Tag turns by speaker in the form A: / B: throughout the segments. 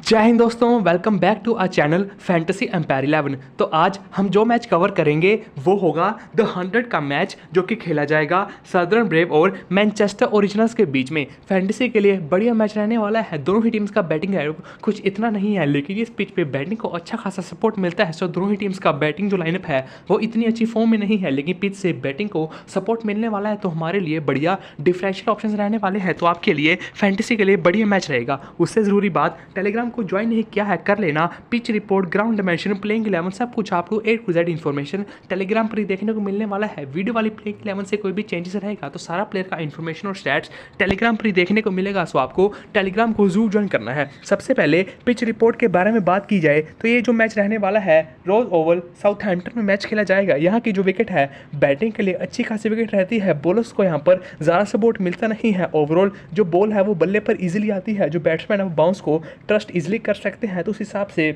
A: जय हिंद दोस्तों, welcome back to our channel fantasy empire 11। तो आज हम जो मैच कवर करेंगे वो होगा द 100 का मैच, जो कि खेला जाएगा सदर्न ब्रेव और मैनचेस्टर ओरिजिनल्स के बीच में। फैंटेसी के लिए बढ़िया मैच रहने वाला है। दोनों ही टीम्स का बैटिंग है कुछ इतना नहीं है, लेकिन इस पिच पे बैटिंग को अच्छा खासा सपोर्ट मिलता है। सो दोनों ही टीम्स का बैटिंग जो लाइनअप है वो इतनी अच्छी फॉर्म में नहीं है, लेकिन पिच से बैटिंग को सपोर्ट मिलने वाला है, तो हमारे लिए बढ़िया डिफरेंशियल ऑप्शन रहने वाले हैं। तो आपके लिए फैंटेसी के लिए बढ़िया मैच रहेगा। उससे ज़रूरी बात, टेलीग्राम को ज्वाइन नहीं किया है कर लेना। Pitch report, ground dimension, playing 11 सब कुछ आपको A to Z information Telegram पर ही देखने को मिलने वाला है। वीडियो वाली प्लेइंग 11 से कोई भी चेंजेस रहेगा तो सारा प्लेयर का इन्फॉर्मेशन और स्टैट्स टेलीग्राम पर ही देखने को मिलेगा। सो आपको टेलीग्राम को जरूर ज्वाइन करना है। सबसे पहले पिच रिपोर्ट के बारे में बात की जाए तो ये जो मैच रहने वाला है रोज ओवल साउथहैम्पटन में मैच खेला जाएगा। यहाँ की जो विकेट है बैटिंग के लिए अच्छी खासी विकेट रहती है। बॉलर्स को यहाँ पर ज़्यादा सपोर्ट मिलता नहीं है। ओवरऑल जो बॉल है वो बल्ले पर इजीली आती है। जो बैट्समैन है वो बाउंस को ट्रस्ट इजीली कर सकते हैं, तो उस हिसाब से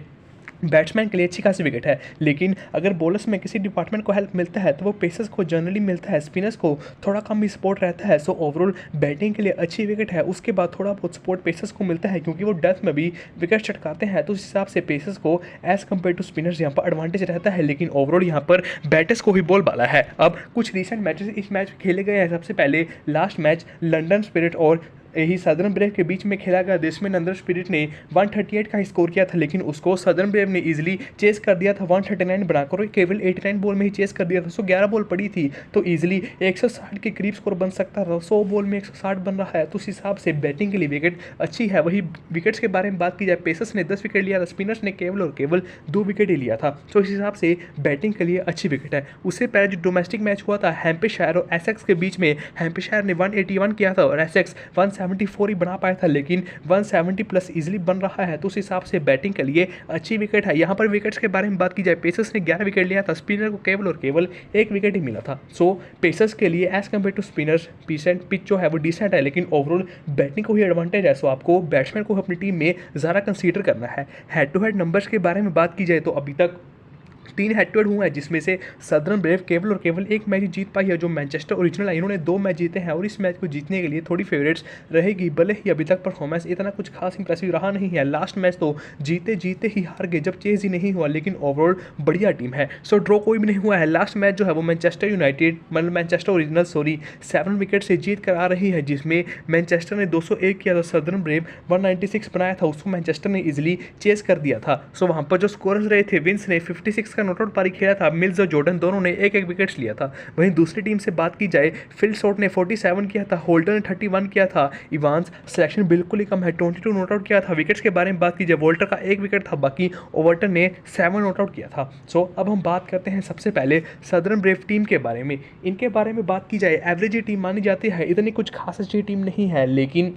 A: बैट्समैन के लिए अच्छी खासी विकेट है। लेकिन अगर बॉलर्स में किसी डिपार्टमेंट को हेल्प मिलता है तो वो पेसर्स को जनरली मिलता है, स्पिनर्स को थोड़ा कम ही सपोर्ट रहता है। सो ओवरऑल बैटिंग के लिए अच्छी विकेट है। उसके बाद थोड़ा बहुत सपोर्ट पेसर्स को मिलता है, क्योंकि वो डेथ में भी विकेट चटकाते हैं, तो उस हिसाब से पेसर्स को एज कम्पेयर टू स्पिनर्स यहाँ पर एडवांटेज रहता है। लेकिन ओवरऑल यहाँ पर बैटर्स को भी बॉल बाला है। अब कुछ रिसेंट मैचेस इस मैच खेले गए हैं। सबसे पहले लास्ट मैच लंदन स्पिरिट और यही सदर्न ब्रेव के बीच में खेला गया, जिसमें लंदन स्पिरिट ने 138 का स्कोर किया था, लेकिन उसको सदर्न ब्रेव ने इजीली चेस कर दिया था 139 बनाकर, और केवल 89 बॉल में ही चेस कर दिया था। 11 बॉल पड़ी थी तो इजीली 160 के करीब स्कोर बन सकता था। 100 बॉल में 160 बन रहा है, तो उस हिसाब से बैटिंग के लिए विकेट अच्छी है। वही विकेट्स के बारे में बात की जाए, पेसर्स ने 10 विकेट लिया था, स्पिनर्स ने केवल और केवल 2 विकेट ही लिया था। तो इस हिसाब से बैटिंग के लिए अच्छी विकेट है। उससे पहले जो डोमेस्टिक मैच हुआ था हैम्पशायर और एसेक्स के बीच में, हैम्पशायर ने 181 किया था और एसेक्स 174 ही बना पाया था, लेकिन 170 प्लस इजीली बन रहा है। तो उस हिसाब से बैटिंग के लिए अच्छी विकेट है। यहाँ पर विकेट्स के बारे में बात की जाए, पेसर्स ने 11 विकेट लिया था, स्पिनर को केवल और केवल 1 विकेट ही मिला था। सो पेसर्स के लिए as compared to spinners pitch जो है वो डिसेंट है, लेकिन ओवरऑल बैटिंग को ही एडवांटेज है। सो आपको बैट्समैन को अपनी टीम में ज़्यादा कंसीडर करना है। हेड टू हेड नंबर्स के बारे में बात की जाए तो अभी तक 3 हेड टू हेड हुआ है, जिसमें से सदर्न ब्रेव केवल और केवल 1 मैच जीत पाई है, जो मैनचेस्टर ओरिजिनल है। इन्होंने 2 मैच जीते हैं और इस मैच को जीतने के लिए थोड़ी फेवरेट्स रहेगी, भले ही अभी तक परफॉर्मेंस इतना कुछ खास इंप्रेसिव रहा नहीं है। लास्ट मैच तो जीते जीते ही हार गए जब चेज ही नहीं हुआ, लेकिन ओवरऑल बढ़िया टीम है। सो ड्रॉ कोई भी नहीं हुआ है। लास्ट मैच जो है वो मैनचेस्टर यूनाइटेड मतलब मैनचेस्टर ओरिजिनल 7 विकेट से जीत कर आ रही है, जिसमें मैनचेस्टर ने 201 किया था, सदर्न ब्रेव 196 बनाया था, उसको मैनचेस्टर ने इजिली चेस कर दिया था। सो वहाँ पर जो स्कोरर्स रहे थे, विंस ने 56 का नॉट आउट पारी खेला था, मिल्स और जॉर्डन दोनों ने 1-1 विकेट्स लिया था। वहीं दूसरी टीम से बात की जाए, फिल शॉट ने 47 किया था, होल्डर ने 31 किया था, इवांस सिलेक्शन बिल्कुल ही कम है, 22 नॉट आउट किया था। विकेट्स के बारे में बात की जाए, वोल्टर का 1 विकेट था, बाकी ओवर्टन ने 7 नॉट आउट किया था। सो अब हम बात करते हैं सबसे पहले सदर्न ब्रेव टीम के बारे में। इनके बारे में बात की जाए, एवरेज टीम मानी जाती है, इतनी कुछ खास अच्छी टीम नहीं है, लेकिन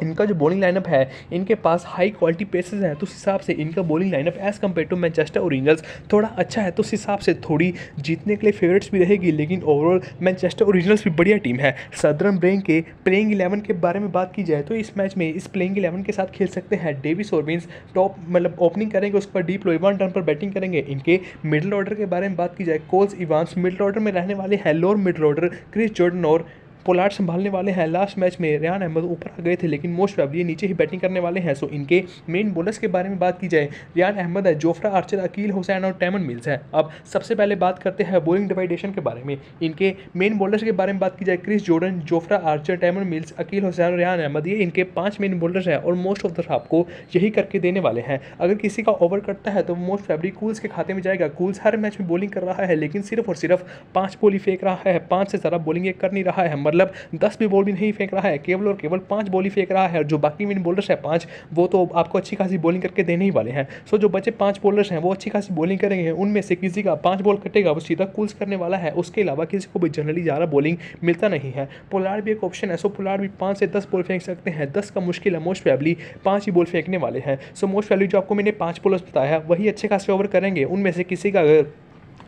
A: इनका जो बॉलिंग लाइनअप है, इनके पास हाई क्वालिटी पेसेस हैं, तो उस हिसाब से इनका bowling lineup as compared to Manchester Originals थोड़ा अच्छा है, तो उस हिसाब से थोड़ी जीतने के लिए फेवरेट्स भी रहेगी। लेकिन ओवरऑल मैनचेस्टर ओरिजिनल्स भी बढ़िया टीम है। सदर्न ब्रेव के प्लेइंग 11 के बारे में बात की जाए तो इस मैच में इस प्लेइंग 11 के साथ खेल सकते हैं डेविस और विंस टॉप मतलब ओपनिंग करेंगे, उस पर डीप लो 1 टर्न पर बैटिंग करेंगे। इनके मिडिल ऑर्डर के बारे में बात की जाए, कोल्स, इवांस मिडिल ऑर्डर में रहने वाले हैं, lower middle order Chris Jordan और पोलार्ड संभालने वाले हैं। लास्ट मैच में रियान अहमद ऊपर आ गए थे, लेकिन मोस्ट प्रोबेबली नीचे ही बैटिंग करने वाले हैं। सो इनके मेन बॉलर्स के बारे में बात की जाए, रियान अहमद है, जोफ्रा आर्चर, अकील हुसैन और टैमन मिल्स है। अब सबसे पहले बात करते हैं बॉलिंग डिवाइडेशन के बारे में। इनके मेन बॉलर्स के बारे में बात की जाए, Chris Jordan, Jofra Archer, Tymal Mills, Akeal Hosein और रियान अहमद, ये इनके 5 मेन बॉलर्स हैं और मोस्ट ऑफ द आपको यही करके देने वाले हैं। अगर किसी का ओवर करता है तो मोस्ट प्रोबेबली कूल्स के खाते में जाएगा। कूल्स हर मैच में बॉलिंग कर रहा है, लेकिन सिर्फ और सिर्फ 5 बॉल ही फेंक रहा है, 5 से ज़्यादा बॉलिंग कर नहीं रहा है, मतलब 10 बॉल भी नहीं फेंक रहा है, केवल और केवल 5 बॉल ही फेंक रहा है। और जो बाकी मेन बॉलर्स है 5, वो तो आपको अच्छी खासी बॉलिंग करके देने ही वाले हैं। सो जो बचे 5 बॉलर्स हैं वो अच्छी खासी बॉलिंग करेंगे, उनमें से किसी का 5 बॉल कटेगा वो सीधा कूल्स करने वाला है, उसके अलावा किसी को भी जनरली ज़्यादा बॉलिंग मिलता नहीं है। पोलार्ड भी एक ऑप्शन है, सो पोलार्ड भी 5 से 10 बॉल फेंक सकते हैं, 10 का मुश्किल है, मोस्ट प्रोबेबली 5 ही बॉल फेंकने वाले हैं। सो मोस्ट प्रोबेबली जो आपको मैंने 5 बॉलर्स बताया वही अच्छे खासे ओवर करेंगे, उनमें से किसी का अगर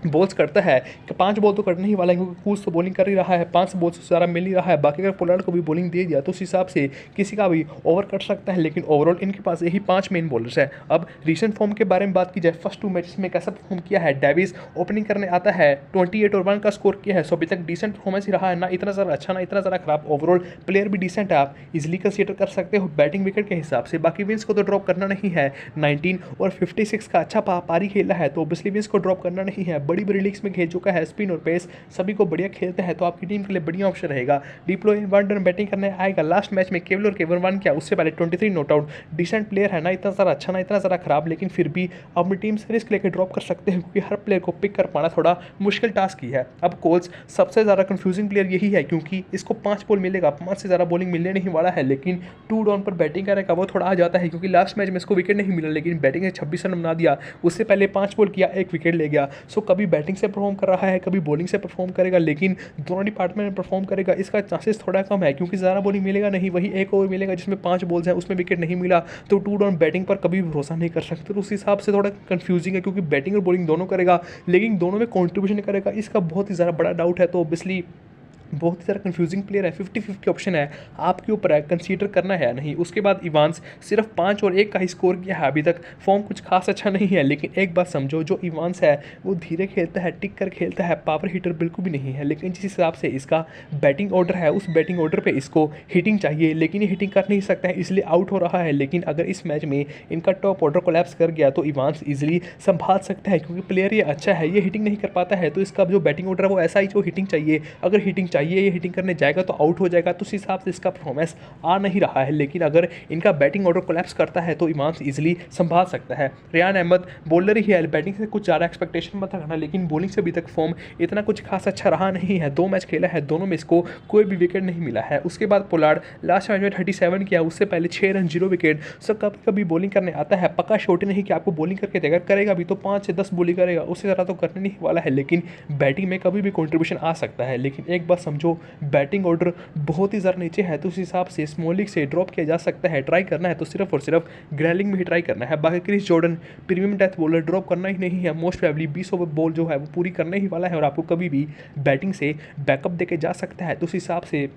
A: बॉल्स करता है कि 5 बॉल तो करने ही वाला है, क्योंकि कूल्स तो बॉलिंग कर ही रहा है, 5 बॉल से ज़्यादा मिल ही रहा है। बाकी अगर पोलार्ड को भी बॉलिंग दे दिया तो उस हिसाब से किसी का भी ओवर कर सकता है, लेकिन ओवरऑल इनके पास यही 5 मेन बॉलर्स है। अब रिसेंट फॉर्म के बारे में बात की जाए, फर्स्ट 2 मैचेस में कैसा परफॉर्म किया है। डेविस ओपनिंग करने आता है, 28 और 1 का स्कोर किया है। सो अभी तक डिसेंट परफॉर्मेंस ही रहा है, ना इतना ज़्यादा अच्छा ना इतना ज़्यादा खराब। ओवरऑल प्लेयर भी डिसेंट है, आप इजिली कंसीडर कर सकते हो बैटिंग विकेट के हिसाब से। बाकी विंस को तो ड्रॉप करना नहीं है, 19 और 56 का अच्छा पारी खेला है, तो ऑब्वियसली विंस को ड्रॉप करना नहीं है। बड़ी बड़ी लीग्स में खेल चुका है, स्पिन और पेस सभी को बढ़िया खेलते हैं, तो आपकी टीम के लिए बढ़िया ऑप्शन रहेगा। डिप्लो वार्नर बैटिंग करने आएगा। लास्ट मैच में केवल और केवल 1 किया, उससे पहले 23 नॉट आउट। डिसेंट प्लेयर है, ना इतना ज़्यादा अच्छा ना इतना ज़्यादा खराब, लेकिन फिर भी अपनी टीम से रिस्क लेकर ड्रॉप कर सकते हैं, क्योंकि हर प्लेयर को पिक कर पाना थोड़ा मुश्किल टास्क ही है। अब कोल्स सबसे ज़्यादा कंफ्यूजिंग प्लेयर यही है, क्योंकि इसको 5 बॉल मिलेगा, 5 से ज़्यादा बॉलिंग मिलने नहीं वाला है, लेकिन 2 डाउन पर बैटिंग करेगा, वो थोड़ा आ जाता है, क्योंकि लास्ट मैच में इसको विकेट नहीं मिला, लेकिन बैटिंग से 26 रन बना दिया। उससे पहले 5 बॉल किया, 1 विकेट ले गया। सो कभी बैटिंग से परफॉर्म कर रहा है, कभी बॉलिंग से परफॉर्म करेगा, लेकिन दोनों डिपार्टमेंट में परफॉर्म करेगा, इसका चांसेस थोड़ा कम है, क्योंकि ज़्यादा बॉलिंग मिलेगा नहीं। वही 1 ओवर मिलेगा जिसमें 5 बॉल्स हैं, उसमें विकेट नहीं मिला, तो 2 डाउन बैटिंग पर कभी भरोसा नहीं कर सकते। तो उस हिसाब से थोड़ा कंफ्यूजिंग है, क्योंकि बैटिंग और बॉलिंग दोनों करेगा, लेकिन दोनों में कॉन्ट्रीब्यूशन करेगा, इसका बहुत ही ज़्यादा बड़ा डाउट है। तो ऑब्वियसली बहुत ही ज़्यादा कंफ्यूजिंग प्लेयर है, 50-50 ऑप्शन है, आपके ऊपर है कंसीडर करना है या नहीं। उसके बाद इवांस सिर्फ 5 और 1 का ही स्कोर किया है, अभी तक फॉर्म कुछ खास अच्छा नहीं है, लेकिन एक बात समझो, जो इवांस है वो धीरे खेलता है, टिक कर खेलता है, पावर हिटर बिल्कुल भी नहीं है, लेकिन जिस हिसाब से इसका बैटिंग ऑर्डर है, उस बैटिंग ऑर्डर पर इसको हिटिंग चाहिए, लेकिन ये हिटिंग कर नहीं सकता है, इसलिए आउट हो रहा है। लेकिन अगर इस मैच में इनका टॉप ऑर्डर कोलैप्स कर गया तो इवांस ईजिली संभाल सकता है, क्योंकि प्लेयर ये अच्छा है, ये हिटिंग नहीं कर पाता है, तो इसका जो बैटिंग ऑर्डर है वो ऐसा ही जो हिटिंग चाहिए, अगर हिटिंग चाहिए, ये हिटिंग करने जाएगा तो आउट हो जाएगा, तो उस हिसाब से इसका परफॉर्मेंस आ नहीं रहा है। लेकिन अगर इनका बैटिंग ऑर्डर कोलैप्स करता है तो इमाम इजीली संभाल सकता है। रेयान अहमद बॉलर ही है, बैटिंग से कुछ ज़्यादा एक्सपेक्टेशन मत रखना, लेकिन बॉलिंग से अभी तक फॉर्म इतना कुछ खास अच्छा रहा नहीं है। 2 मैच खेला है, दोनों में इसको कोई भी विकेट नहीं मिला है। उसके बाद पोलार्ड लास्ट मैच में 37 किया, उससे पहले 6 रन 0 विकेट। सो कभी कभी बॉलिंग करने आता है, पक्का शॉट नहीं कि आपको बॉलिंग करके देगा, करेगा भी तो 5 से 10 बॉलिंग करेगा, उससे ज़्यादा तो करने नहीं वाला है, लेकिन बैटिंग में कभी भी कॉन्ट्रीब्यूशन आ सकता है। लेकिन एक बात समझो, बैटिंग ऑर्डर बहुत ही ज़्यादा नीचे है, तो उस हिसाब से स्मॉल लीग से ड्रॉप किया जा सकता है। ट्राई करना है तो सिर्फ और सिर्फ ग्रैलिंग में ही ट्राई करना है। बाकी Chris Jordan premium death bowler, drop करना ही नहीं है, मोस्ट प्रोबेबली 20 ओवर बॉल जो है वो पूरी करने ही वाला है, और आपको कभी भी बैटिंग से बैकअप देके जा सकता है। तो उस हिसाब से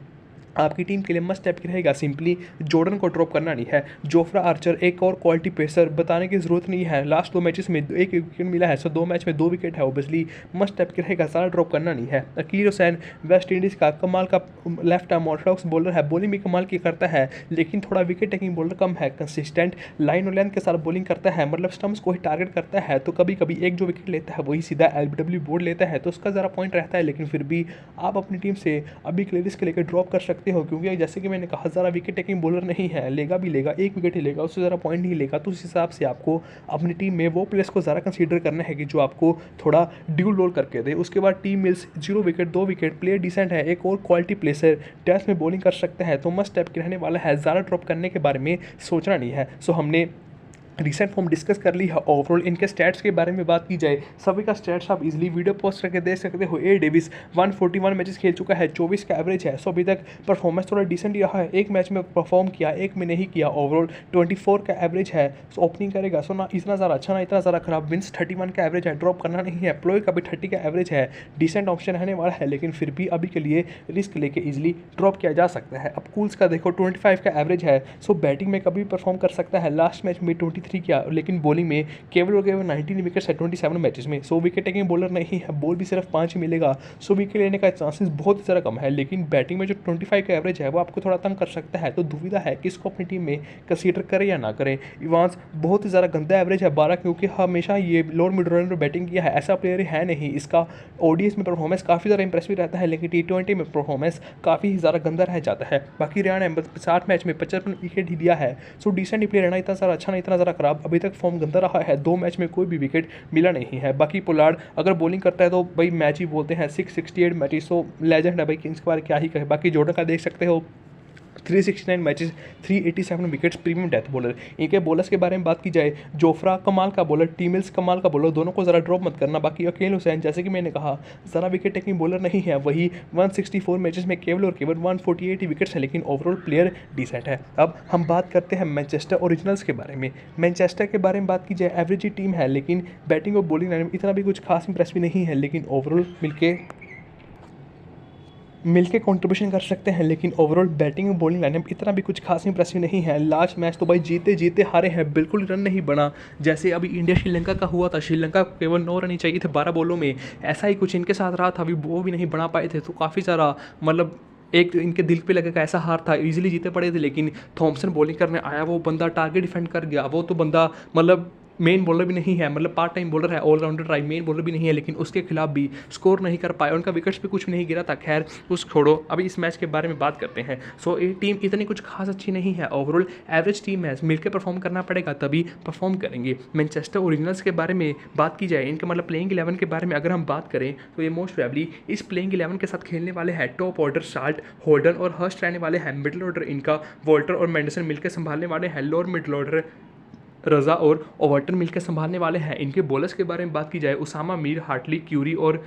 A: आपकी टीम के लिए मस्ट स्टेप रहेगा सिंपली जॉर्डन को ड्रॉप करना नहीं है। जोफ्रा आर्चर एक और क्वालिटी पेसर, बताने की जरूरत नहीं है, लास्ट 2 मैचेस में 1 विकेट मिला है, सो 2 मैच में 2 विकेट है, ओबियसली मस्ट स्टेप रहेगा, सारा ड्रॉप करना नहीं है। अकीर हुसैन वेस्ट इंडीज़ का कमाल का लेफ्ट आर्म ऑर्थोडॉक्स बॉलर है, बॉलिंग भी कमाल की करता है, लेकिन थोड़ा विकेट टेकिंग बॉलर कम है, कंसिस्टेंट लाइन और लेंथ के साथ बॉलिंग करता है, मतलब स्टम्प्स को ही टारगेट करता है, तो कभी कभी एक जो विकेट लेता है वही सीधा LBW बोर्ड लेता है, तो उसका ज़रा पॉइंट रहता है। लेकिन फिर भी आप अपनी टीम से अभी के लिए रिस्क लेकर ड्रॉप कर सकते हो, क्योंकि जैसे कि मैंने कहा ज़रा विकेट टेकिंग बॉलर नहीं है, लेगा भी लेगा 1 विकेट ही लेगा, उससे ज़रा पॉइंट नहीं लेगा। तो उस हिसाब से आपको अपनी टीम में वो प्लेयर्स को ज़रा कंसीडर करना है कि जो आपको थोड़ा ड्यूल रोल करके दे। उसके बाद Tymal Mills 0 wicket 2 wicket, player decent है, एक और क्वालिटी प्लेसर टेस्ट में बॉलिंग कर सकता है, तो मस्ट स्टेप रहने वाला है, ज़्यादा ड्रॉप करने के बारे में सोचना नहीं है। सो हमने रिसेंट फॉर्म डिस्कस कर ली है। ओवरऑल इनके स्टैट्स के बारे में बात की जाए, सभी का स्टैट्स आप इजीली वीडियो पोस्ट करके देख सकते हो। ए डेविस 141 मैचेस खेल चुका है, 24 का एवरेज है, सो अभी तक परफॉर्मेंस थोड़ा डिसेंट रहा है, 1 मैच में परफॉर्म किया, 1 में नहीं किया। ओवरऑल 24 का एवरेज है, सो ओपनिंग करेगा, सो ना इतना ज़्यादा अच्छा ना इतना ज़्यादा खराब। विंस 31 का एवरेज है, ड्रॉप करना नहीं है। प्लोय का भी 30 का एवरेज है, डिसेंट ऑप्शन रहने वाला है, लेकिन फिर भी अभी के लिए रिस्क लेके इजीली ड्रॉप किया जा सकता है। अब कूल्स का देखो 25 का एवरेज है, सो बैटिंग में कभी परफॉर्म कर सकता है, लास्ट मैच में 23 किया, लेकिन बॉलिंग में केवल और केवल 19 विकेट्स है 27 मैचेस में, सो विकेट टेकिंग बॉलर नहीं है, बॉल भी सिर्फ 5 ही मिलेगा, सो विकेट लेने का चांसेस बहुत ही ज़्यादा कम है। लेकिन बैटिंग में जो 25 का एवरेज है वो आपको थोड़ा तंग कर सकता है, तो दुविधा है कि इसको अपनी टीम में कंसीडर करें या ना करें। इवांस बहुत ही ज़्यादा गंदा एवरेज है 12, क्योंकि हमेशा ये लोअर मिड ऑर्डर में बैटिंग किया है, ऐसा प्लेयर है नहीं। इसका ओडीएस में परफॉर्मेंस काफ़ी ज़्यादा इंप्रेसिव रहता है, लेकिन T20 में परफॉर्मेंस काफ़ी ज़्यादा गंदा रह जाता है। बाकी रेयान अहमद 60 मैच में 55 विकेट ही दिया है, सो डिसेंट प्लेयर है ना, इतना ज़्यादा अच्छा नहीं इतना ज़्यादा खराब, अभी तक फॉर्म गंदा रहा है, 2 मैच में कोई भी विकेट मिला नहीं है। बाकी पोलार्ड अगर बॉलिंग करता है तो भाई मैच ही बोलते हैं, 668 मैचेस, तो लेजेंड है भाई, इसके बारे क्या ही कहे। बाकी जॉर्डन का देख सकते हो 369 matches, 387 wickets, premium death bowler. इनके बॉलर्स के बारे में बात की जाए, जोफ्रा कमाल का बॉलर, टीमिल्स कमाल का बॉलर, दोनों को ज़रा ड्रॉप मत करना। बाकी अकील हुसैन जैसे कि मैंने कहा ज़रा विकेट टेकिंग बॉलर नहीं है, वही 164 मैचेस में केवल और केवल 148 ही विकेट्स हैं, लेकिन ओवरऑल प्लेयर डिसेंट है। अब हम बात करते हैं मैनचेस्टर ओरिजिनल्स के बारे में। मैनचेस्टर के बारे में बात की जाए, एवरेज ही टीम है, लेकिन बैटिंग और बॉलिंग लाइन में इतना भी कुछ खास इंप्रेसिव नहीं है, लेकिन ओवरऑल मिलके कंट्रीब्यूशन कर सकते हैं, लेकिन ओवरऑल बैटिंग और बॉलिंग लाइनअप इतना भी कुछ खास इंप्रेसिव नहीं है। लास्ट मैच तो भाई जीते जीते हारे हैं, बिल्कुल रन नहीं बना। जैसे अभी इंडिया श्रीलंका का हुआ था, श्रीलंका को केवल 9 रन ही चाहिए थे 12 बॉलों में, ऐसा ही कुछ इनके साथ रहा था, अभी वो भी नहीं बना पाए थे। तो काफ़ी सारा मतलब एक इनके दिल पे लगेगा ऐसा हार था, इजीली जीते पड़े थे, लेकिन थॉमसन बॉलिंग करने आया, वो बंदा टारगेट डिफेंड कर गया। वो तो बंदा मतलब मेन बॉलर भी नहीं है, मतलब पार्ट टाइम बॉलर है, ऑलराउंडर ट्राई, मेन बॉलर भी नहीं है, लेकिन उसके खिलाफ भी स्कोर नहीं कर पाए, उनका विकेट्स भी कुछ नहीं गिरा था। खैर उस छोड़ो, अभी इस मैच के बारे में बात करते हैं। सो ये टीम इतनी कुछ खास अच्छी नहीं है, ओवरऑल एवरेज टीम है, मिलकर परफॉर्म करना पड़ेगा तभी परफॉर्म करेंगे। मैनचेस्टर ओरिजिनल्स के बारे में बात की जाए, इनके मतलब प्लेइंग 11 के बारे में अगर हम बात करें तो ये मोस्ट प्रोबेबली इस प्लेइंग 11 के साथ खेलने वाले हैं। टॉप ऑर्डर शाल्ट, होल्डन और हर्स्ट रहने वाले हैं। मिडिल ऑर्डर इनका वॉल्टर और मेंडरसन मिलकर संभालने वाले हैं। लोअर मिडिल ऑर्डर रज़ा और ओवर्टन मिलकर संभालने वाले हैं। इनके बॉलर्स के बारे में बात की जाए, उसामा मीर, हार्टली, क्यूरी और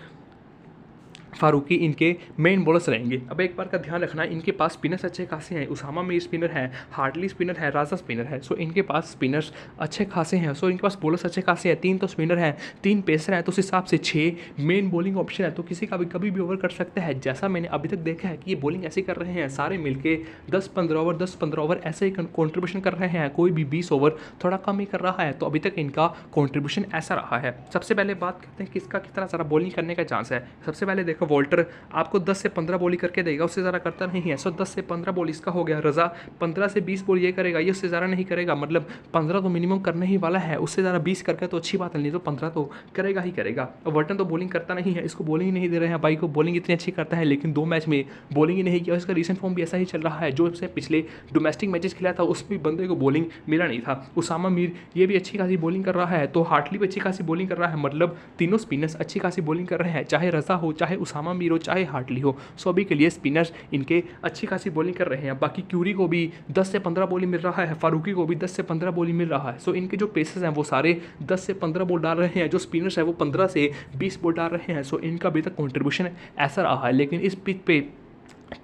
A: फारूकी इनके मेन बॉलर्स रहेंगे। अब एक बार का ध्यान रखना, इनके पास स्पिनर्स अच्छे खासे हैं। उसामा मीर स्पिनर है, हार्टली स्पिनर है, राजा स्पिनर है। सो इनके पास स्पिनर्स अच्छे खासे हैं। सो इनके पास बॉलर्स अच्छे खासे हैं। 3 तो स्पिनर हैं, 3 पेसर हैं, तो उस हिसाब से 6 मेन बॉलिंग ऑप्शन है। तो किसी का भी कभी भी ओवर कर सकता है। जैसा मैंने अभी तक देखा है कि ये बॉलिंग ऐसे कर रहे हैं, सारे मिलके 10-15 ओवर 10-15 ओवर ऐसे ही कॉन्ट्रीब्यूशन कर रहे हैं, कोई भी 20 ओवर थोड़ा कम ही कर रहा है। तो अभी तक इनका कॉन्ट्रीब्यूशन ऐसा रहा है। सबसे पहले बात करते हैं किसका कितना सारा बॉलिंग करने का चांस है। सबसे पहले देखो, वॉल्टर आपको 10 से 15 बॉली करके देगा, उससे ज़्यादा करता नहीं है। सो 10 से 15 बॉल इसका हो गया। रज़ा 15 से 20 बॉल ये करेगा, ये उससे ज़्यादा नहीं करेगा, मतलब 15 तो मिनिमम करने ही वाला है। उससे ज़्यादा 20 करके तो अच्छी बात नहीं, तो 15 तो करेगा ही करेगा। और वर्टन तो बॉलिंग करता नहीं है, इसको बॉलिंग ही नहीं दे रहे हैं। भाई को बॉलिंग इतनी अच्छी करता है, लेकिन 2 मैच में बॉलिंग ही नहीं किया। इसका रिसेंट फॉर्म भी ऐसा ही चल रहा है, जो उससे पिछले डोमेस्टिक मैचेस खेला था उसमें बंदे को बॉलिंग मिला नहीं था। उसामा मीर ये भी अच्छी खासी बॉलिंग कर रहा है, तो हार्टली भी अच्छी खासी बॉलिंग कर रहा है, मतलब तीनों स्पिनर्स अच्छी खासी बॉलिंग कर रहे हैं, चाहे रज़ा हो, चाहे उसामा मीर हो, चाहे हार्टली हो। सो अभी के लिए स्पिनर्स इनके अच्छी खासी बॉलिंग कर रहे हैं। बाकी क्यूरी को भी 10 से 15 बॉलिंग मिल रहा है, फारूकी को भी 10 से 15 बॉलिंग मिल रहा है। सो इनके जो पेसर्स हैं वो सारे 10 से 15 बॉल डाल रहे हैं, जो स्पिनर्स है वो 15 से 20 बॉल डाल रहे हैं। सो इनका अभी तक कॉन्ट्रीब्यूशन ऐसा रहा है, लेकिन इस पिच पे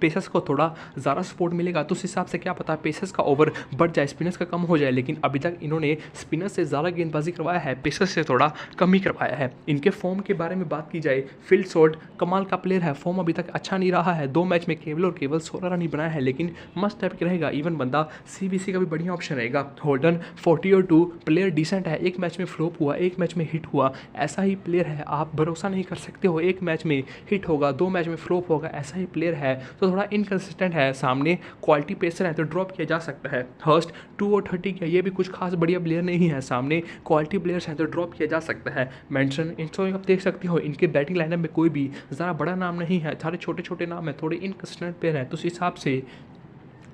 A: पेसर्स को थोड़ा ज़्यादा सपोर्ट मिलेगा, तो उस हिसाब से क्या पता पेसर्स का ओवर बढ़ जाए, स्पिनर्स का कम हो जाए। लेकिन अभी तक इन्होंने स्पिनर्स से ज़्यादा गेंदबाजी करवाया है, पेसर्स से थोड़ा कम ही करवाया है। इनके फॉर्म के बारे में बात की जाए, फिल सॉल्ट कमाल का प्लेयर है, फॉर्म अभी तक अच्छा नहीं रहा है। 2 मैच में केवल और केवल 16 रन ही बनाया है, लेकिन मस्ट टाइप का रहेगा। इवन बंदा CBC का भी बढ़िया ऑप्शन रहेगा। होल्डन 42 प्लेयर डिसेंट है, 1 मैच में फ्लॉप हुआ, 1 मैच में हिट हुआ, ऐसा ही प्लेयर है। आप भरोसा नहीं कर सकते हो, 1 मैच में हिट होगा, 2 मैच में फ्लॉप होगा, ऐसा ही प्लेयर है। तो थोड़ा इनकंसिस्टेंट है, सामने क्वालिटी पेसर है तो ड्रॉप किया जा सकता है। हर्स्ट 2 और 30 किया, ये भी कुछ खास बढ़िया प्लेयर नहीं है, सामने क्वालिटी प्लेयर्स हैं तो ड्रॉप किया जा सकता है। मेंशन इनको आप देख सकते हो, इनके बैटिंग लाइनअप में कोई भी ज़्यादा बड़ा नाम नहीं है, सारे छोटे छोटे नाम है, थोड़े इनकंसिस्टेंट प्लेयर हैं। तो उस हिसाब से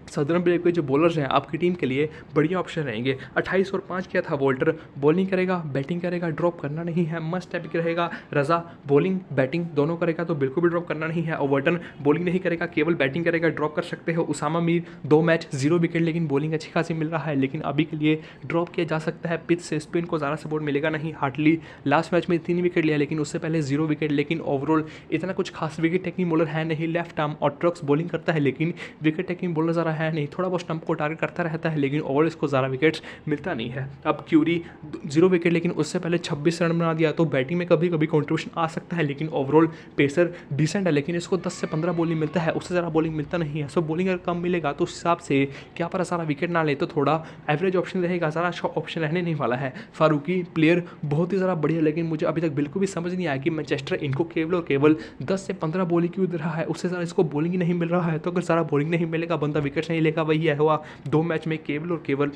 A: सदर्न ब्रेव के जो बॉलर्स हैं आपकी टीम के लिए बढ़िया ऑप्शन रहेंगे। 28 और 5 किया था वॉल्टर, बॉलिंग करेगा, बैटिंग करेगा, ड्रॉप करना नहीं है, मस्ट टाइप रहेगा। रज़ा बॉलिंग बैटिंग दोनों करेगा, तो बिल्कुल भी ड्रॉप करना नहीं है। ओवर्टन बॉलिंग नहीं करेगा, केवल बैटिंग करेगा, ड्रॉप कर सकते हो। उसामा मीर 2 मैच 0 विकेट, लेकिन बॉलिंग अच्छी खासी मिल रहा है, लेकिन अभी के लिए ड्रॉप किया जा सकता है। पिच से स्पिन को ज़्यादा सपोर्ट मिलेगा नहीं। हार्टली लास्ट मैच में 3 विकेट लिया, लेकिन उससे पहले 0 विकेट, लेकिन ओवरऑल इतना कुछ खास विकेट टेकिंग बॉलर है नहीं। लेफ्ट आर्म और ट्रक्स बॉलिंग करता है, लेकिन विकेट टेकिंग बॉलर ज़रा है नहीं, थोड़ा बहुत को टारगेट करता रहता है, लेकिन ओवरऑल इसको ज़्यादा विकेट्स मिलता नहीं है। अब क्यूरी 0 विकेट, लेकिन उससे पहले 26 रन बना दिया, तो बैटिंग में कभी कभी कंट्रीब्यूशन आ सकता है, लेकिन ओवरऑल पेसर डिसेंट है, लेकिन इसको 10 से 15 बॉलिंग मिलता है, उससे ज़्यादा बॉलिंग मिलता नहीं है। सो बॉलिंग अगर कम मिलेगा तो उस हिसाब से क्या पता सारा विकेट ना ले, तो थोड़ा एवरेज ऑप्शन रहेगा, ज़्यादा अच्छा ऑप्शन रहने नहीं वाला है। फारूकी प्लेयर बहुत ही ज़्यादा बढ़िया, लेकिन मुझे अभी तक बिल्कुल भी समझ नहीं आया कि मैनचेस्टर इनको केवल और केवल 10 से 15 बॉलिंग क्यों दे रहा है, उससे ज़्यादा इसको बॉलिंग ही नहीं मिल रहा है। तो अगर सारा बॉलिंग नहीं मिलेगा, बंदा विकेट नहीं लेगा, वही है हुआ 2 मैच में केवल और केवल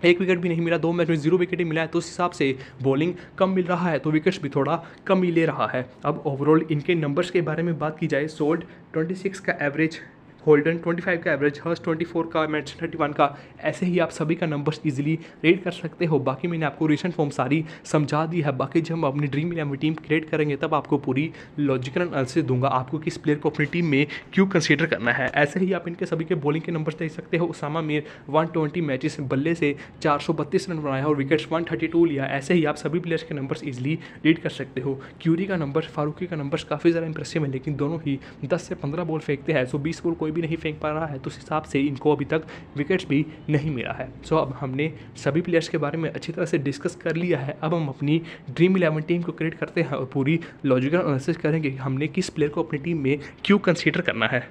A: 1 विकेट भी नहीं मिला, 2 मैच में 0 विकेट ही मिला है, तो उस हिसाब से बॉलिंग कम मिल रहा है, तो विकेट्स भी थोड़ा कम ही ले रहा है। अब ओवरऑल इनके नंबर्स के बारे में बात की जाए, सोल्ट 26 का एवरेज, होल्डन 25 का एवरेज, हर्स्ट 24 का, मैच 31 का। ऐसे ही आप सभी का नंबर्स इजीली रीड कर सकते हो। बाकी मैंने आपको रीसेंट फॉर्म सारी समझा दी है। बाकी जब हम अपनी ड्रीम 11 टीम क्रिएट करेंगे तब आपको पूरी लॉजिकल एनालिसिस दूंगा, आपको किस प्लेयर को अपनी टीम में क्यों कंसीडर करना है। ऐसे ही आप इनके सभी के बॉलिंग के नंबर्स देख सकते हो। उसामा मीर 120 मैचेस बल्ले से 432 रन बनाया और विकेट्स 132 लिया। ऐसे ही आप सभी प्लेयर्स के नंबर्स इजीली रीड कर सकते हो। क्यूरी का नंबर, फारूकी का नंबर्स काफ़ी ज़्यादा इंप्रेसिव है, लेकिन दोनों ही 10 से 15 बॉल फेंकते हैं। सो 20 बॉल कोई भी नहीं फेंक पा रहा है, तो उस हिसाब से इनको अभी तक विकेट्स भी नहीं मिला है। सो अब हमने सभी प्लेयर्स के बारे में अच्छी तरह से डिस्कस कर लिया है। अब हम अपनी ड्रीम 11 टीम को क्रिएट करते हैं और पूरी लॉजिकल एनालिसिस करेंगे कि हमने किस प्लेयर को अपनी टीम में क्यों कंसीडर करना है।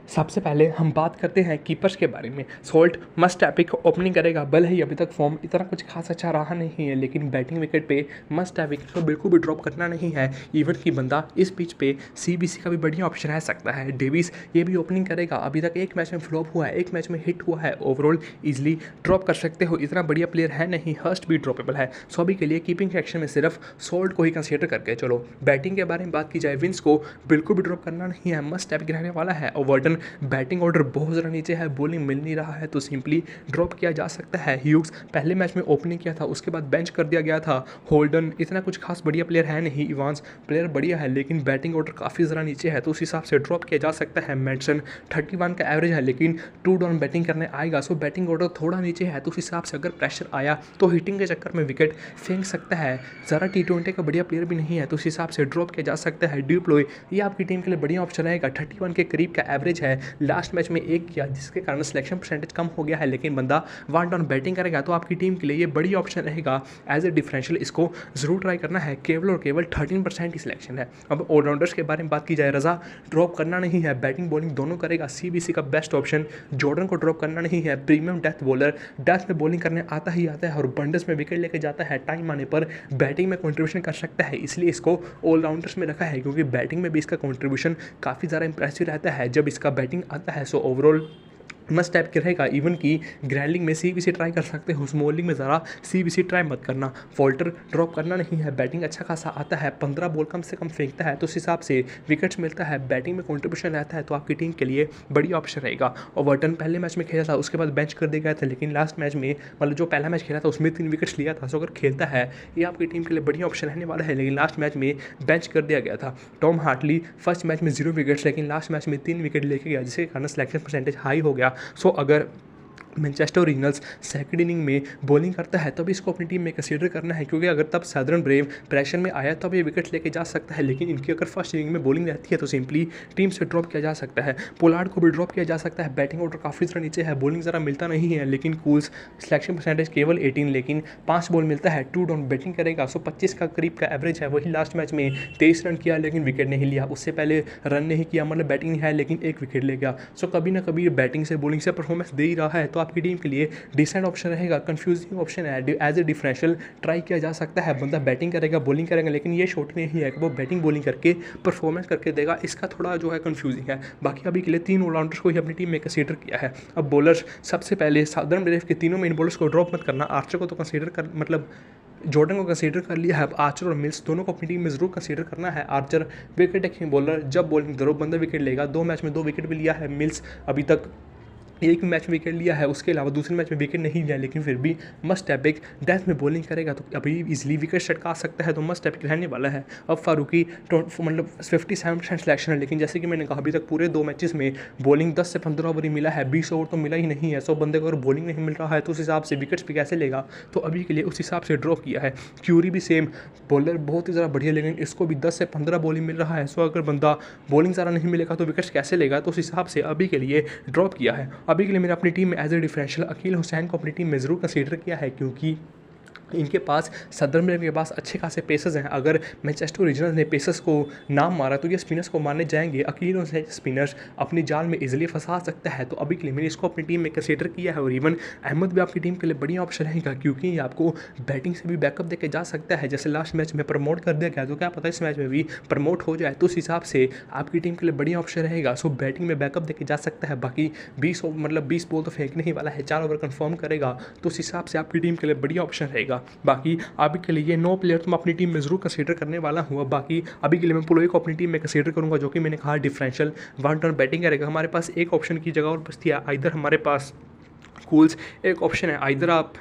A: सबसे पहले हम बात करते हैं कीपर्स के बारे में। सोल्ट मस्टैपिक ओपनिंग करेगा। भले ही अभी तक फॉर्म इतना कुछ खास अच्छा रहा नहीं है, लेकिन बैटिंग विकेट पे मस्टैपिक को बिल्कुल भी ड्रॉप करना नहीं है। इवन कि बंदा इस पिच पे सीबीसी का भी बढ़िया ऑप्शन रह सकता है। डेविस ये भी ओपनिंग करेगा। अभी तक एक मैच में फ्लॉप हुआ है, एक मैच में हिट हुआ है। ओवरऑल इजिली ड्रॉप कर सकते हो, इतना बढ़िया प्लेयर है नहीं। हर्स्ट भी ड्रॉपेबल है। सो अभी के लिए कीपिंग सेक्शन में सिर्फ सोल्ट को ही कंसीडर करके चलो। बैटिंग के बारे में बात की जाए, विंस को बिल्कुल भी ड्रॉप करना नहीं है, मस्टैपिक रहने वाला है। और वर्टन बैटिंग ऑर्डर बहुत ज़्यादा नीचे है, बॉलिंग मिल नहीं रहा है, तो सिंपली ड्रॉप किया जा सकता है। ह्यूग्स पहले मैच में ओपनिंग किया था, उसके बाद बेंच कर दिया गया था। होल्डन इतना कुछ खास बढ़िया प्लेयर है नहीं। इवांस प्लेयर बढ़िया है, लेकिन बैटिंग ऑर्डर काफ़ी ज़्यादा नीचे है, तो उस हिसाब से ड्रॉप किया जा सकता है। मैडसन 31 का एवरेज है, लेकिन 2 डाउन बैटिंग करने आएगा। सो बैटिंग ऑर्डर थोड़ा नीचे है, तो उस हिसाब से अगर प्रेशर आया तो हिटिंग के चक्कर में विकेट फेंक सकता है। ज़रा T20 का बढ़िया प्लेयर भी नहीं है, तो उस हिसाब से ड्रॉप किया जा सकता है। ड्यूप्लोय ये आपकी टीम के लिए बढ़िया ऑप्शन रहेगा। 31 के करीब का एवरेज है, लास्ट मैच में एक किया, जिसके कारण सिलेक्शन परसेंटेज कम हो गया है, लेकिन बंदा 1 डाउन बैटिंग करेगा, तो आपकी टीम के लिए ये बड़ी ऑप्शन रहेगा। एज ए डिफरेंशियल इसको जरूर ट्राई करना है। केवल और केवल 13% ही सिलेक्शन है। अब ऑलराउंडर्स के बारे में बात की जाए, रजा ड्रॉप करना नहीं है, बैटिंग बॉलिंग दोनों करेगा। सीबीसी का बेस्ट ऑप्शन। जॉर्डन को ड्रॉप करना नहीं है, प्रीमियम डेथ बॉलर, डेथ में बॉलिंग करने आता ही आता है और बंडल्स में विकेट लेके जाता है। टाइम आने पर बैटिंग में कंट्रीब्यूशन कर सकता है, इसलिए इसको ऑलराउंडर्स में रखा है, क्योंकि बैटिंग में भी इसका कंट्रीब्यूशन काफ़ी ज़्यादा इंप्रेसिव रहता है जब इसका बैटिंग आता है। सो ओवरऑल मस्ट टाइप के रहेगा। इवन की ग्रैंडलिंग में सीबीसी ट्राई कर सकते हो, स्मॉलिंग में ज़रा सीबीसी ट्राई मत करना। फॉल्टर ड्रॉप करना नहीं है, बैटिंग अच्छा खासा आता है, 15 बॉल कम से कम फेंकता है, तो उस हिसाब से विकेट्स मिलता है, बैटिंग में कंट्रीब्यूशन रहता है, तो आपकी टीम के लिए बड़ी ऑप्शन रहेगा। और वर्टन पहले मैच में खेला था, उसके बाद बेंच कर दिया गया था, लेकिन लास्ट मैच में मतलब जो पहला मैच खेला था उसमें 3 विकेट्स लिया था। सो अगर खेलता है ये आपकी टीम के लिए बढ़िया ऑप्शन रहने वाला है, लेकिन लास्ट मैच में बेंच कर दिया गया था। टॉम हार्टली फर्स्ट मैच में 0 विकेट्स, लेकिन लास्ट मैच में 3 विकेट लेके गया, जिसके कारण सिलेक्शन परसेंटेज हाई हो गया। सो अगर मैनचेस्टर ओरिजिनल्स सेकंड इनिंग में बॉलिंग करता है तब इसको अपनी टीम में कंसीडर करना है, क्योंकि अगर तब सदर्न ब्रेव प्रेशर में आया तब ये विकेट लेके जा सकता है, लेकिन इनकी अगर फर्स्ट इनिंग में बॉलिंग रहती है तो सिंपली टीम से ड्रॉप किया जा सकता है। पोलार्ड को भी ड्रॉप किया जा सकता है, बैटिंग ऑर्डर काफ़ी ज़्यादा नीचे है, बॉलिंग ज़रा मिलता नहीं है, लेकिन कूल्स सिलेक्शन परसेंटेज केवल 18, लेकिन 5 बॉल मिलता है, 2 डाउन बैटिंग करेगा। सो 25 का करीब का एवरेज है। वही लास्ट मैच में 23 रन किया, लेकिन विकेट नहीं लिया। उससे पहले रन नहीं किया, मतलब बैटिंग नहीं है, लेकिन 1 विकेट ले गया। सो कभी ना कभी बैटिंग से बॉलिंग से परफॉर्मेंस दे ही रहा है, तो आपकी टीम के लिए डिसेंट ऑप्शन रहेगा। कंफ्यूजिंग ऑप्शन है, एज ए डिफरेंशियल ट्राई किया जा सकता है। बंदा बैटिंग करेगा, बॉलिंग करेगा, लेकिन ये शॉट नहीं है कि वो बैटिंग बॉलिंग करके परफॉर्मेंस करके देगा, इसका थोड़ा जो है कंफ्यूजिंग है। बाकी अभी के लिए 3 ऑलराउंडर्स को ही अपनी टीम में कंसीडर किया है। अब बॉलर्स, सबसे पहले सादर्न ब्रेव के तीनों मेन बॉलर्स को ड्रॉप मत करना। आर्चर को तो कंसीडर कर, मतलब जॉर्डन को कंसीडर कर लिया है, अब आर्चर और मिल्स दोनों को अपनी टीम में जरूर कंसीडर करना है। आर्चर विकेट टेकिंग बॉलर, जब बॉलिंग करो बंदा विकेट लेगा। 2 मैच में 2 विकेट भी लिया है। मिल्स अभी तक एक मैच में विकेट लिया है, उसके अलावा दूसरे मैच में विकेट नहीं लिया, लेकिन फिर भी मस्ट एपिक डेथ में बॉलिंग करेगा तो अभी इजीली विकेट छटका सकता है, तो मस्ट एपिक रहने वाला है। अब फारूकी मतलब 57% सिलेक्शन है, लेकिन जैसे कि मैंने कहा अभी तक पूरे 2 मैचेस में बॉलिंग 10 से 15 ओवर ही मिला है, 20 ओवर तो मिला ही नहीं है। 100 बंदे को अगर बॉलिंग नहीं मिल रहा है तो उस हिसाब से विकेट्स भी कैसे लेगा, तो अभी के लिए उस हिसाब से ड्रॉप किया है। क्यूरी भी सेम बॉलर, बहुत ही ज़्यादा बढ़िया, लेकिन इसको भी 10 से 15 बॉलिंग मिल रहा है। सो अगर बंदा बॉलिंग ज़्यादा नहीं मिलेगा तो विकेट्स कैसे लेगा, तो उस हिसाब से अभी के लिए ड्रॉप किया है। अभी के लिए मैंने अपनी टीम में as a differential Akeal Hosein को अपनी टीम में ज़रूर कंसीडर किया है, क्योंकि इनके पास सदर्न ब्रेव के पास अच्छे खासे पेसर्स हैं। अगर मैनचेस्टर ओरिजिनल्स ने पेसर्स को नाम मारा तो ये स्पिनर्स को मारने जाएंगे। अकील हुसैन स्पिनर्स अपनी जाल में इजीली फंसा सकता है, तो अभी के लिए मैंने इसको अपनी टीम में कंसीडर किया है। और इवन अहमद भी आपकी टीम के लिए बढ़िया ऑप्शन रहेगा, क्योंकि ये आपको बैटिंग से भी बैकअप देके जा सकता है। जैसे लास्ट मैच में प्रमोट कर दिया गया, तो क्या पता इस मैच में भी प्रमोट हो जाए, तो उस हिसाब से आपकी टीम के लिए बढ़िया ऑप्शन रहेगा। सो बैटिंग में बैकअप देके जा सकता है। बाकी 20 बॉल तो फेंकने ही वाला है, 4 ओवर कन्फर्म करेगा, तो उस हिसाब से आपकी टीम के लिए बढ़िया ऑप्शन रहेगा। जाएगा। बाकी अभी के लिए ये 9 प्लेयर तो मैं अपनी टीम में ज़रूर कंसीडर करने वाला हूँ। बाकी अभी के लिए मैं पुलोई को अपनी टीम में कंसीडर करूँगा, जो कि मैंने कहा डिफरेंशियल 1 टर्न बैटिंग करेगा। हमारे पास एक ऑप्शन की जगह और बचती है, इधर हमारे पास कूल्स एक ऑप्शन है। इधर आप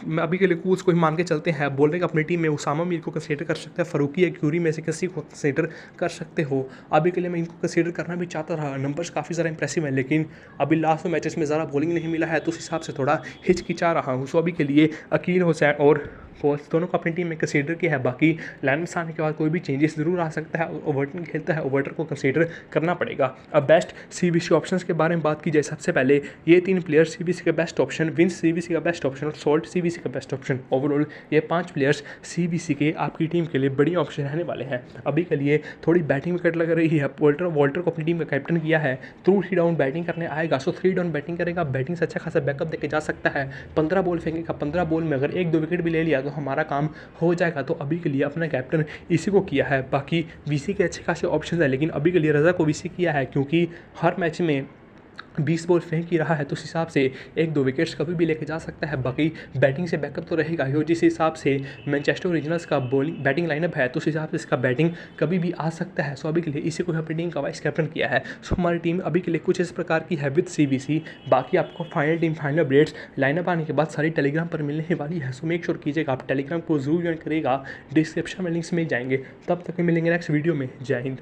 A: मैं अभी के लिए कूल्स को ही मान के चलते हैं। बोल रहे कि अपनी टीम में उसामा मीर को कंसीडर कर सकते हैं, फ़ारूकी या क्यूरी में से किसी को कंसीडर कर सकते हो। अभी के लिए मैं इनको कंसीडर करना भी चाहता रहा, नंबर्स काफ़ी ज़्यादा इंप्रेसिव हैं, लेकिन अभी लास्ट में मैचेस में ज़्यादा बॉलिंग नहीं मिला है, तो उस हिसाब से थोड़ा हिचकिचा रहा हूँ। सो अभी के लिए अकील हुसैन और कोच दोनों को अपनी टीम में कंसीडर किया है। बाकी लाइन में आने के बाद कोई भी चेंजेस जरूर आ सकता है। ओवर्टन खेलता है, ओवर्टर को कंसीडर करना पड़ेगा। अब बेस्ट सीबीसी ऑप्शंस के बारे में बात की जाए, सबसे पहले ये 3 प्लेयर सीबीसी का बेस्ट ऑप्शन, विंस सीबीसी का बेस्ट ऑप्शन और सॉल्ट सीबीसी का बेस्ट ऑप्शन। ओवरऑल ये 5 प्लेयर्स सीबीसी के आपकी टीम के लिए बड़ी ऑप्शन रहने वाले हैं। अभी के लिए थोड़ी बैटिंग विकेट लग रही है। वॉल्टर को अपनी टीम का कैप्टन किया है, थ्रू 3 डाउन बैटिंग करने आएगा। सो 3 डाउन बैटिंग करेगा, बैटिंग से अच्छा खासा बैकअप देके जा सकता है। 15 बॉल फेंकेगा, 15 बॉल में अगर 1-2 विकेट भी ले लिया तो हमारा काम हो जाएगा। तो अभी के लिए अपना कैप्टन इसी को किया है। बाकी वीसी के अच्छे खासे ऑप्शन है, लेकिन अभी के लिए रज़ा को वीसी किया है, क्योंकि हर मैच में 20 बॉल फेंक ही रहा है, तो उस हिसाब से 1-2 विकेट्स कभी भी लेके जा सकता है। बाकी बैटिंग से बैकअप तो रहेगा ही, जिस हिसाब से मैनचेस्टर ओरिजिनल्स का बॉलिंग बैटिंग लाइनअप है, तो उस हिसाब से इसका बैटिंग कभी भी आ सकता है। सो अभी के लिए इसी को अपनी टीम का वाइस कैप्टन किया है। सो हमारी टीम अभी के लिए कुछ इस प्रकार की है विद सीबीसी। बाकी आपको final team final updates lineup आने के बाद सारी टेलीग्राम पर मिलने वाली है। सो मेक श्योर कीजिएगा आप टेलीग्राम को जरूर ज्वाइन करेगा, डिस्क्रिप्शन में लिंक्स मिल जाएंगे। तब तक मिलेंगे नेक्स्ट वीडियो में। जय हिंद।